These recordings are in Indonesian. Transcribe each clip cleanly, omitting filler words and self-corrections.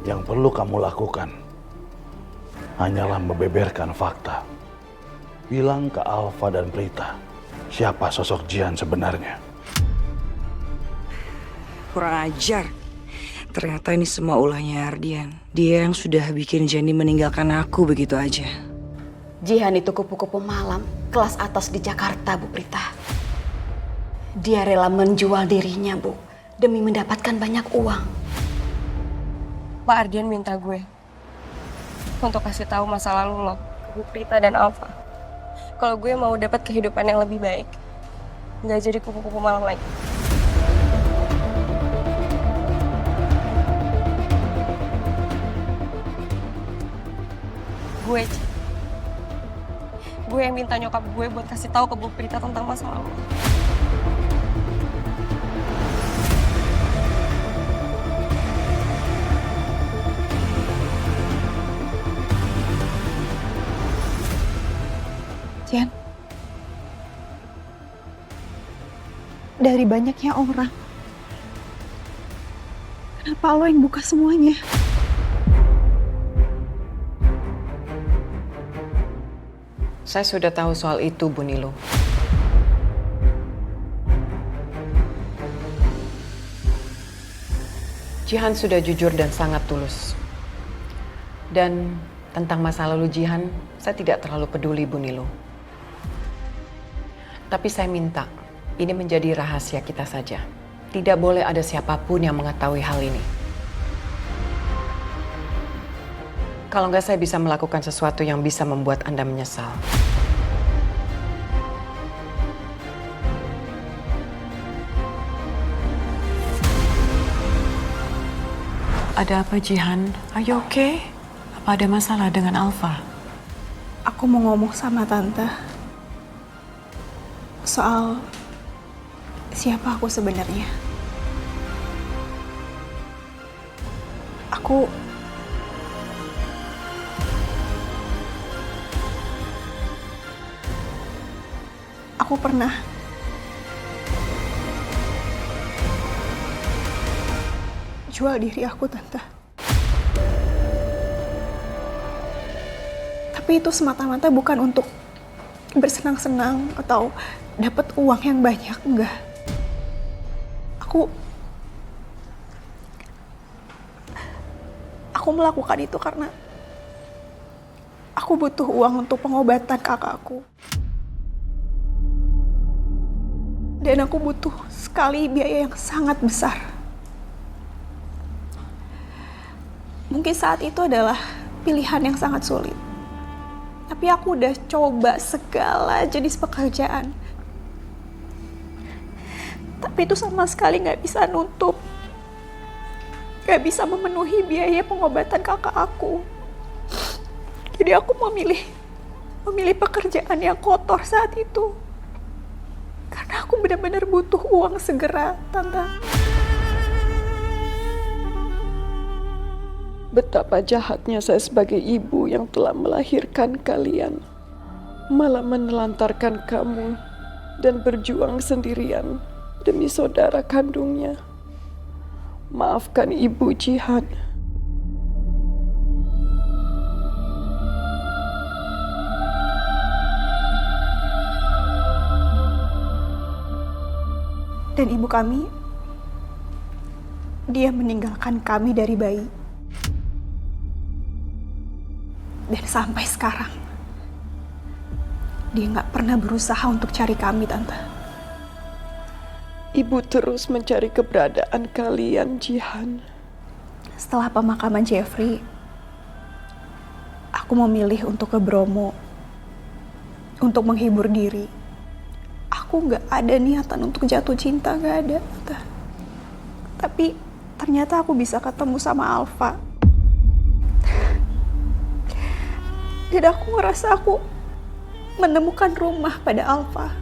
Yang perlu kamu lakukan hanyalah membeberkan fakta. Bilang ke Alfa dan Prita siapa sosok Jihan sebenarnya. Kurang ajar. Ternyata ini semua ulahnya Ardian. Dia yang sudah bikin Jenny meninggalkan aku begitu aja. Jihan itu kupu-kupu malam kelas atas di Jakarta, Bu Prita. Dia rela menjual dirinya, Bu, demi mendapatkan banyak uang. Pak Ardian minta gue untuk kasih tahu masa lalu lo ke Bu Prita dan Alfa. Kalau gue mau dapat kehidupan yang lebih baik, nggak jadi kupu-kupu malam lagi. Gue yang minta nyokap gue buat kasih tahu ke Bu Prita tentang masa lalu. Jihan, dari banyaknya orang, kenapa lo yang buka semuanya? Saya sudah tahu soal itu, Bu Nilo. Jihan sudah jujur dan sangat tulus. Dan tentang masa lalu Jihan, saya tidak terlalu peduli, Bu Nilo. Tapi saya minta, ini menjadi rahasia kita saja. Tidak boleh ada siapapun yang mengetahui hal ini. Kalau nggak, saya bisa melakukan sesuatu yang bisa membuat Anda menyesal. Ada apa, Jihan? Are you okay? Apa ada masalah dengan Alfa? Aku mau ngomong sama Tante soal siapa aku sebenarnya. Aku pernah jual diri aku, Tante. Tapi itu semata-mata bukan untuk bersenang-senang atau dapat uang yang banyak, enggak. Aku melakukan itu karena aku butuh uang untuk pengobatan kakakku. Dan aku butuh sekali biaya yang sangat besar. Mungkin saat itu adalah pilihan yang sangat sulit. Tapi aku udah coba segala jenis pekerjaan. Tapi itu sama sekali gak bisa nutup. Gak bisa memenuhi biaya pengobatan kakak aku. Jadi aku memilih pekerjaan yang kotor saat itu. Karena aku benar-benar butuh uang segera, Tante. Betapa jahatnya saya sebagai ibu yang telah melahirkan kalian, malah menelantarkan kamu dan berjuang sendirian demi saudara kandungnya. Maafkan Ibu Jihan. Dan ibu kami, dia meninggalkan kami dari bayi. Dan sampai sekarang, dia nggak pernah berusaha untuk cari kami, Tante. Ibu terus mencari keberadaan kalian, Jihan. Setelah pemakaman Jeffrey, aku memilih untuk ke Bromo untuk menghibur diri. Aku nggak ada niatan untuk jatuh cinta, nggak ada. Tapi ternyata aku bisa ketemu sama Alfa. Dan aku ngerasa aku menemukan rumah pada Alfa.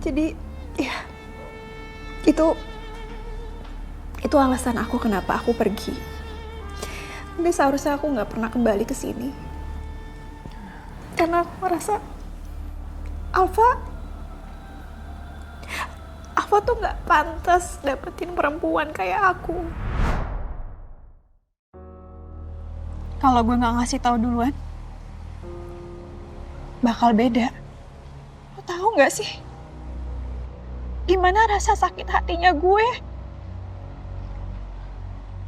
Jadi, ya, itu alasan aku kenapa aku pergi. Tapi seharusnya aku nggak pernah kembali ke sini. Karena aku merasa Alfa Alfa tuh gak pantas dapetin perempuan kayak aku. Kalau gue gak ngasih tahu duluan, bakal beda. Lo tahu gak sih? Gimana rasa sakit hatinya gue?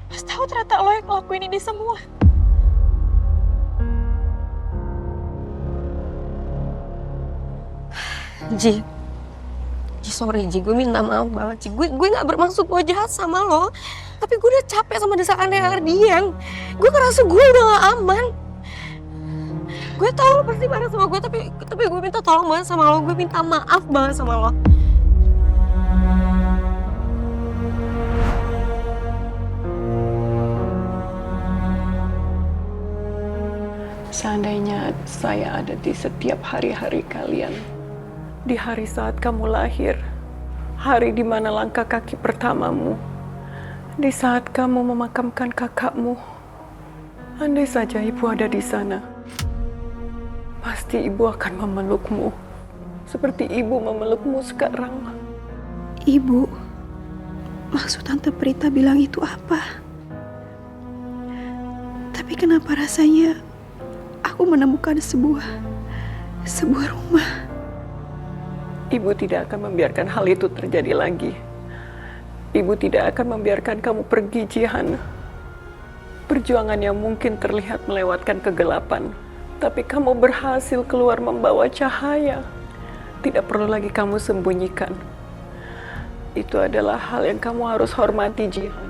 Pas tahu ternyata lo yang ngelakuin ini semua. Ji, sorry Ji, gue minta maaf banget Ji. Gue gak bermaksud gue jahat sama lo. Tapi gue udah capek sama desakannya Ardian. Gue ngerasa gue udah gak aman. Gue tau lo pasti marah sama gue, tapi gue minta tolong banget sama lo. Gue minta maaf banget sama lo. Seandainya saya ada di setiap hari-hari kalian, di hari saat kamu lahir, hari di mana langkah kaki pertamamu, di saat kamu memakamkan kakakmu, andai saja ibu ada di sana, pasti ibu akan memelukmu, seperti ibu memelukmu sekarang. Ibu, maksud Tante Prita bilang itu apa? Tapi kenapa rasanya aku menemukan sebuah rumah? Ibu tidak akan membiarkan hal itu terjadi lagi. Ibu tidak akan membiarkan kamu pergi, Jihan. Perjuangan yang mungkin terlihat melewatkan kegelapan, tapi kamu berhasil keluar membawa cahaya. Tidak perlu lagi kamu sembunyikan. Itu adalah hal yang kamu harus hormati, Jihan.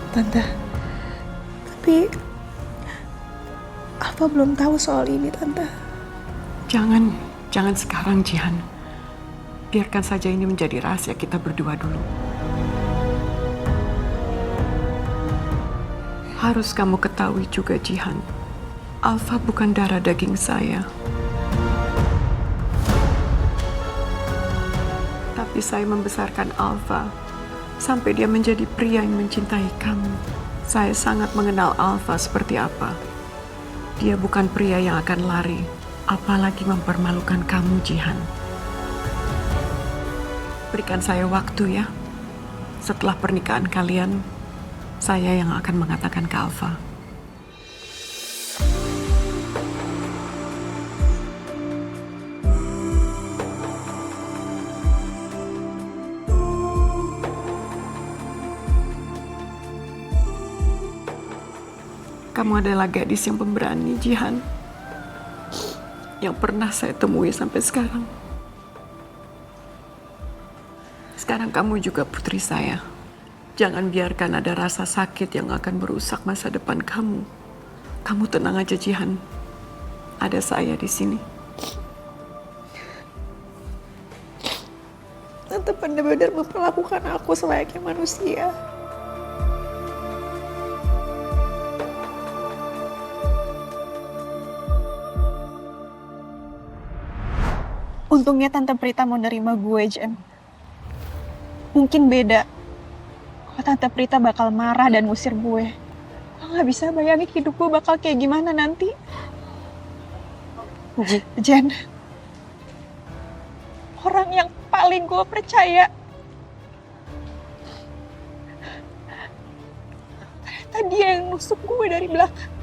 Tante, tapi Alfa belum tahu soal ini, Tante. Jangan sekarang, Jihan. Biarkan saja ini menjadi rahasia kita berdua dulu. Harus kamu ketahui juga, Jihan. Alfa bukan darah daging saya. Tapi saya membesarkan Alfa sampai dia menjadi pria yang mencintai kamu. Saya sangat mengenal Alfa seperti apa. Dia bukan pria yang akan lari, apalagi mempermalukan kamu, Jihan. Berikan saya waktu ya. Setelah pernikahan kalian, saya yang akan mengatakan ke Alfa. Kamu adalah gadis yang pemberani, Jihan. Yang pernah saya temui sampai sekarang. Sekarang kamu juga putri saya. Jangan biarkan ada rasa sakit yang akan merusak masa depan kamu. Kamu tenang aja, Jihan. Ada saya di sini. Tante benar-benar memperlakukan aku selayaknya manusia. Untungnya Tante Prita mau nerima gue, Jen. Mungkin beda kalau Tante Prita bakal marah dan ngusir gue. Gue gak bisa bayangin hidup gue bakal kayak gimana nanti. Jen, orang yang paling gue percaya, ternyata dia yang nusuk gue dari belakang.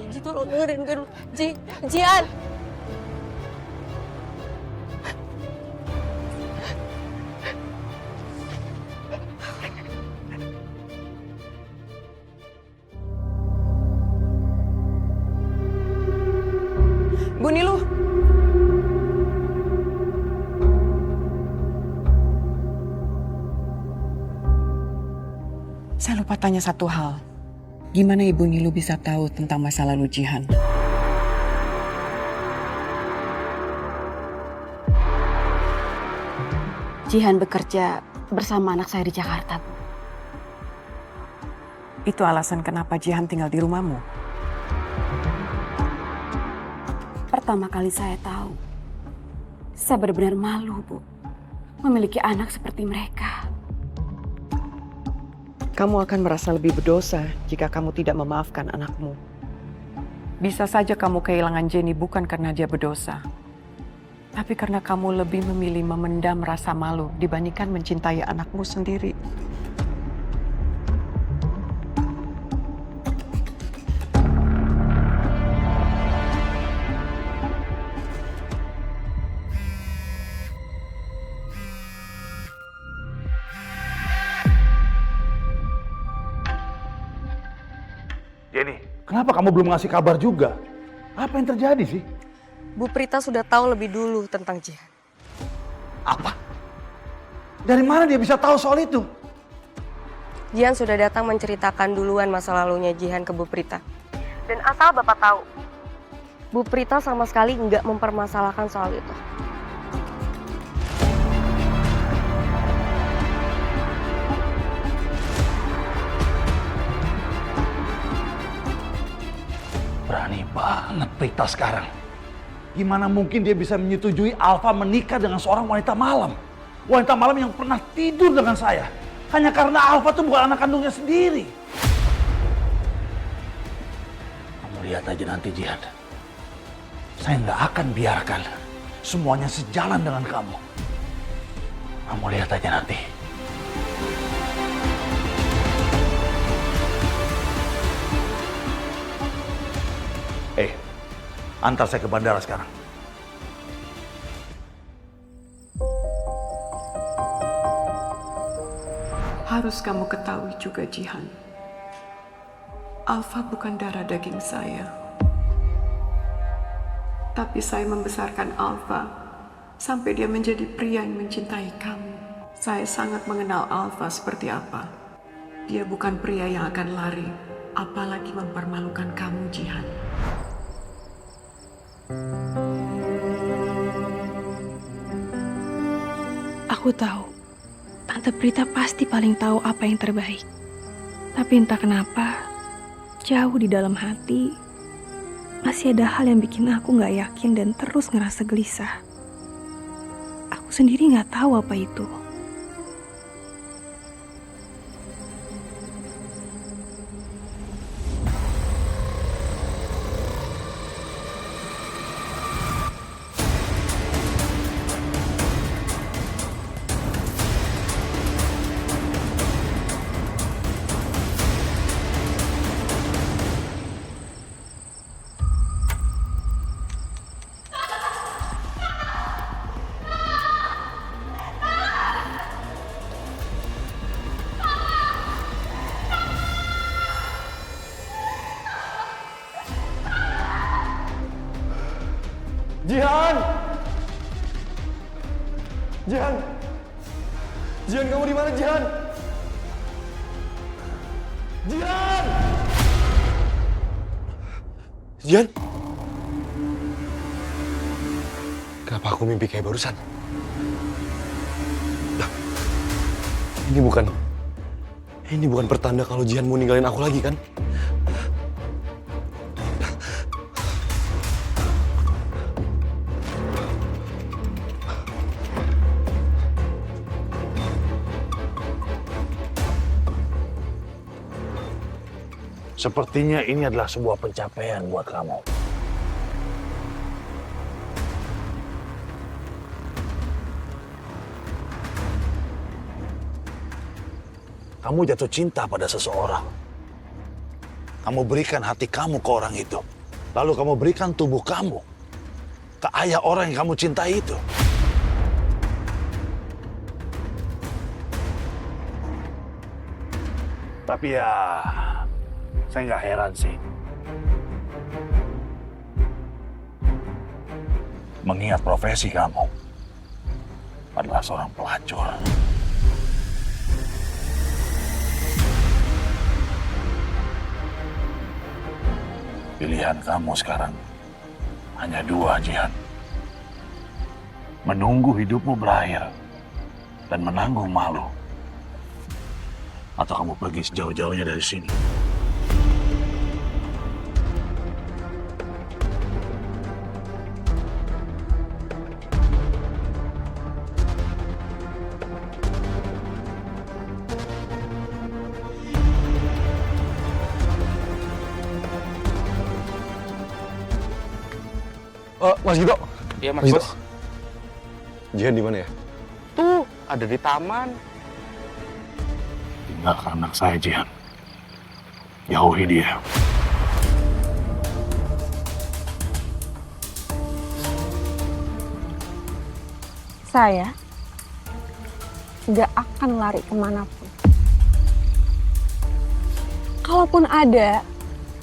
Ji, tolong dengerin gue dulu. Jihan. Bu Nilu. Saya lupa tanya satu hal. Gimana Ibu Nilu bisa tahu tentang masa lalu Jihan? Jihan bekerja bersama anak saya di Jakarta, Bu. Itu alasan kenapa Jihan tinggal di rumahmu? Pertama kali saya tahu, saya benar-benar malu, Bu, memiliki anak seperti mereka. Kamu akan merasa lebih berdosa jika kamu tidak memaafkan anakmu. Bisa saja kamu kehilangan Jenny bukan karena dia berdosa, tapi karena kamu lebih memilih memendam rasa malu dibandingkan mencintai anakmu sendiri. Jenny, kenapa kamu belum ngasih kabar juga? Apa yang terjadi sih? Bu Prita sudah tahu lebih dulu tentang Jihan. Apa? Dari mana dia bisa tahu soal itu? Jihan sudah datang menceritakan duluan masa lalunya Jihan ke Bu Prita. Dan asal Bapak tahu, Bu Prita sama sekali nggak mempermasalahkan soal itu. Berani banget Prita sekarang. Gimana mungkin dia bisa menyetujui Alfa menikah dengan seorang wanita malam? Wanita malam yang pernah tidur dengan saya. Hanya karena Alfa tuh bukan anak kandungnya sendiri. Kamu lihat aja nanti Jihan. Saya nggak akan biarkan semuanya sejalan dengan kamu. Kamu lihat aja nanti. Antar saya ke bandara sekarang. Harus kamu ketahui juga, Jihan. Alfa bukan darah daging saya. Tapi saya membesarkan Alfa sampai dia menjadi pria yang mencintai kamu. Saya sangat mengenal Alfa seperti apa. Dia bukan pria yang akan lari, apalagi mempermalukan kamu, Jihan. Aku tahu, Tante Prita pasti paling tahu apa yang terbaik. Tapi entah kenapa, jauh di dalam hati, masih ada hal yang bikin aku gak yakin dan terus ngerasa gelisah. Aku sendiri gak tahu apa itu. Jihan! Jihan! Jihan, kamu di mana, Jihan? Jihan! Jihan? Kenapa aku mimpi kayak barusan? Lah, ini bukan pertanda kalau Jihan mau ninggalin aku lagi, kan? Sepertinya ini adalah sebuah pencapaian buat kamu. Kamu jatuh cinta pada seseorang. Kamu berikan hati kamu ke orang itu. Lalu kamu berikan tubuh kamu ke ayah orang yang kamu cintai itu. Tapi ya, saya nggak heran sih. Mengingat profesi kamu adalah seorang pelacur. Pilihan kamu sekarang hanya dua, Jihan. Menunggu hidupmu berakhir dan menanggung malu. Atau kamu pergi sejauh-jauhnya dari sini. Mas Gito. Iya Mas Mas Gito. Bos. Jihan di mana ya? Tuh, ada di taman. Tinggalkan anak saya, Jihan. Jauhi dia. Saya gak akan lari kemanapun. Kalaupun ada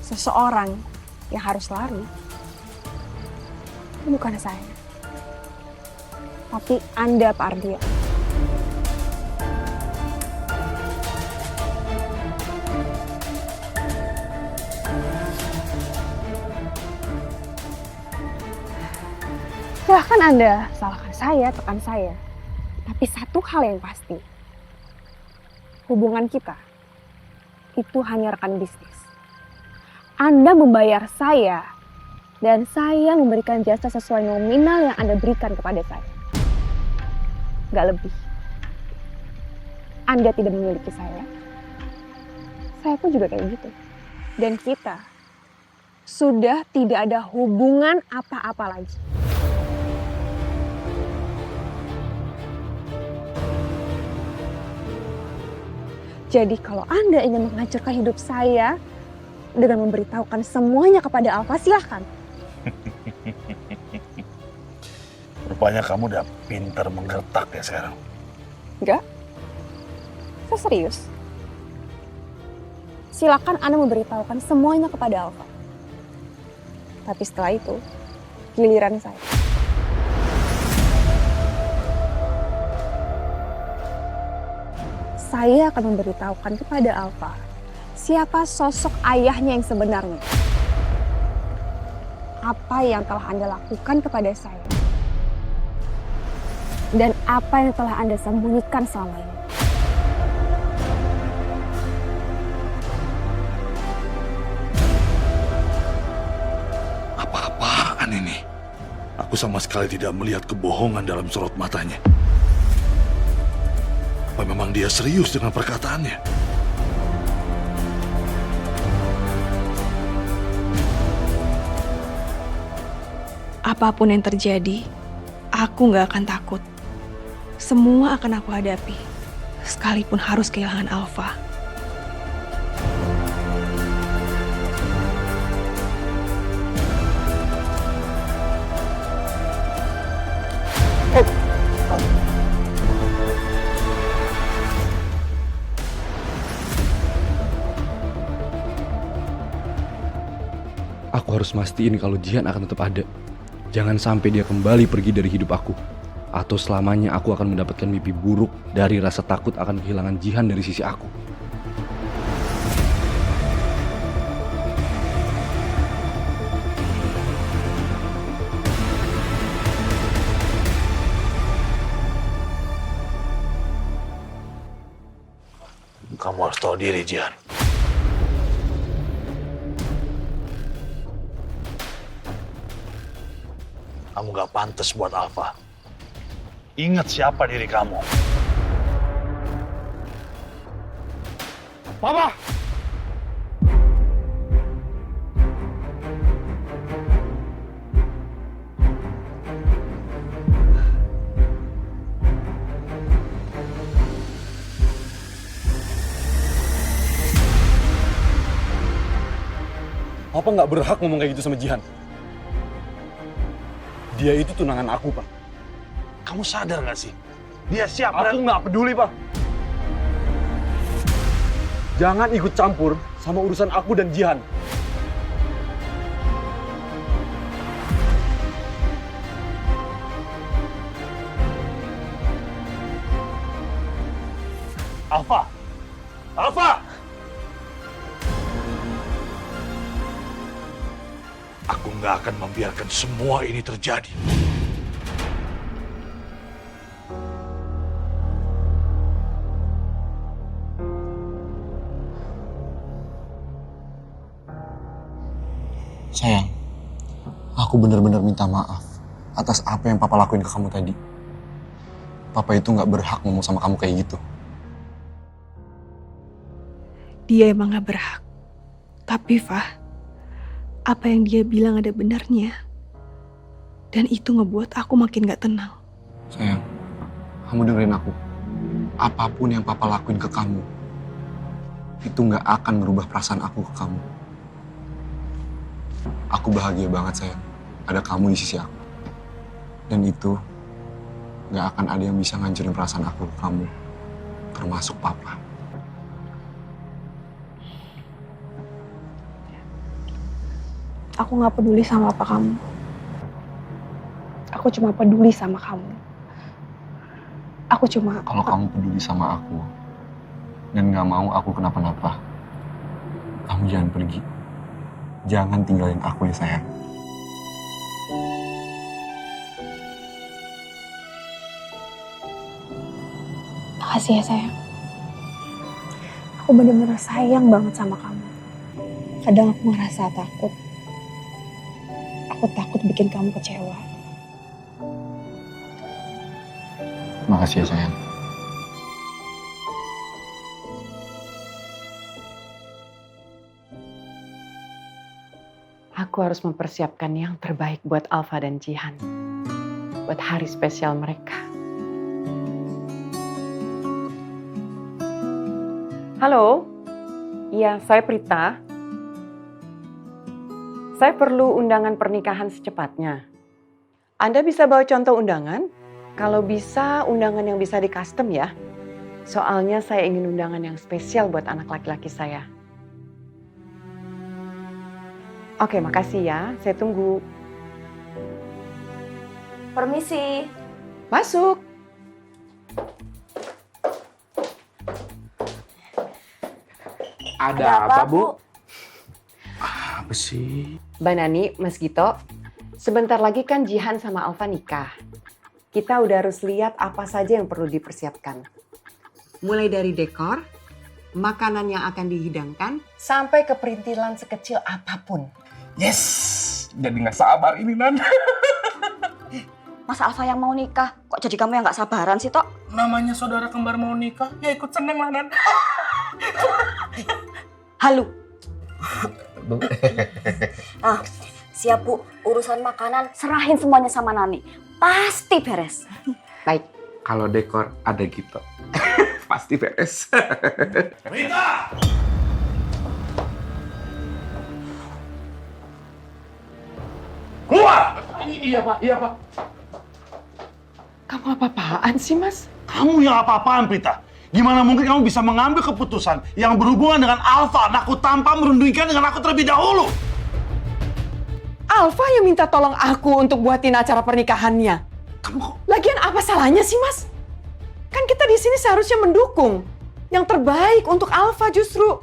seseorang yang harus lari, itu bukan saya. Tapi Anda, Pak Ardian. Silahkan Anda salahkan saya, tekan saya. Tapi satu hal yang pasti, hubungan kita itu hanya rekan bisnis. Anda membayar saya, dan saya memberikan jasa sesuai nominal yang Anda berikan kepada saya. Gak lebih. Anda tidak memiliki saya pun juga kayak gitu. Dan kita sudah tidak ada hubungan apa-apa lagi. Jadi kalau Anda ingin menghancurkan hidup saya dengan memberitahukan semuanya kepada Alfa, silahkan. Rupanya kamu udah pintar menggertak ya sekarang. Enggak. Saya serius. Silakan Anda memberitahukan semuanya kepada Alfa. Tapi setelah itu, giliran saya. Saya akan memberitahukan kepada Alfa siapa sosok ayahnya yang sebenarnya. Apa yang telah Anda lakukan kepada saya. Dan apa yang telah Anda sembunyikan selama ini. Apa-apaan ini? Aku sama sekali tidak melihat kebohongan dalam sorot matanya. Apa memang dia serius dengan perkataannya? Apapun yang terjadi, aku gak akan takut. Semua akan aku hadapi, sekalipun harus kehilangan Alfa. Aku harus mastiin kalau Jihan akan tetap ada. Jangan sampai dia kembali pergi dari hidup aku. Atau selamanya aku akan mendapatkan mimpi buruk dari rasa takut akan kehilangan Jihan dari sisi aku. Kamu harus tahu diri, Jihan. Kamu gak pantas buat Alfa. Ingat siapa diri kamu. Papa! Papa nggak berhak ngomong kayak gitu sama Jihan. Dia itu tunangan aku, Pak. Kamu sadar gak sih? Dia siapa? Aku nggak peduli, Pak. Jangan ikut campur sama urusan aku dan Jihan. Alfa! Alfa! Aku nggak akan membiarkan semua ini terjadi. Sayang, aku benar-benar minta maaf atas apa yang Papa lakuin ke kamu tadi. Papa itu nggak berhak ngomong sama kamu kayak gitu. Dia emang gak berhak. Tapi Fah, apa yang dia bilang ada benarnya. Dan itu ngebuat aku makin gak tenang. Sayang, kamu dengerin aku. Apapun yang papa lakuin ke kamu, itu gak akan merubah perasaan aku ke kamu. Aku bahagia banget, sayang. Ada kamu di sisi aku. Dan itu gak akan ada yang bisa ngancurin perasaan aku ke kamu. Termasuk papa. Aku gak peduli sama apa kamu. Aku cuma peduli sama kamu. Kalau kamu peduli sama aku dan gak mau aku kenapa-napa, kamu jangan pergi. Jangan tinggalin aku ya, sayang. Makasih ya sayang. Aku bener-bener sayang banget sama kamu. Kadang aku ngerasa takut. Aku takut bikin kamu kecewa. Makasih ya, sayang. Aku harus mempersiapkan yang terbaik buat Alfa dan Jihan. Buat hari spesial mereka. Halo, iya saya Prita. Saya perlu undangan pernikahan secepatnya. Anda bisa bawa contoh undangan? Kalau bisa, undangan yang bisa di custom ya. Soalnya saya ingin undangan yang spesial buat anak laki-laki saya. Oke, makasih ya. Saya tunggu. Permisi. Masuk. Ada apa, Bu? Apa sih? Mbak Nani, Mas Gito, sebentar lagi kan Jihan sama Alfa nikah. Kita udah harus lihat apa saja yang perlu dipersiapkan. Mulai dari dekor, makanan yang akan dihidangkan, sampai ke perintilan sekecil apapun. Yes! Jadi nggak sabar ini, Nan. Mas Alfa yang mau nikah, kok jadi kamu yang gak sabaran sih, Tok? Namanya saudara kembar mau nikah, ya ikut seneng lah, Nan. Halo. Bu. Siap Bu, urusan makanan serahin semuanya sama Nani. Pasti beres. Baik. Kalau dekor ada gitu. Pasti beres. Rita! Keluar! Iya, Pak. Iya, Pak. Kamu apa-apaan sih, Mas? Kamu yang apa-apaan, Prita? Gimana mungkin kamu bisa mengambil keputusan yang berhubungan dengan Alfa, anakku, tanpa merundingkan dengan aku terlebih dahulu? Alfa yang minta tolong aku untuk buatin acara pernikahannya. Kamu kok... Lagian apa salahnya sih, Mas? Kan kita di sini seharusnya mendukung. Yang terbaik untuk Alfa justru.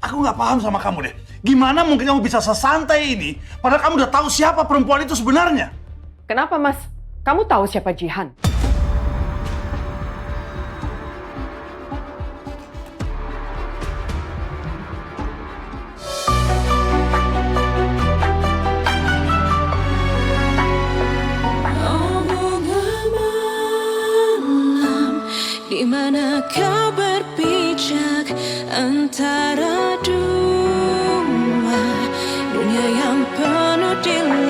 Aku nggak paham sama kamu deh. Gimana mungkin kamu bisa sesantai ini, padahal kamu udah tahu siapa perempuan itu sebenarnya? Kenapa, Mas? Kamu tahu siapa Jihan? Di mana kau berpijak antara dua dunia yang penuh dilema.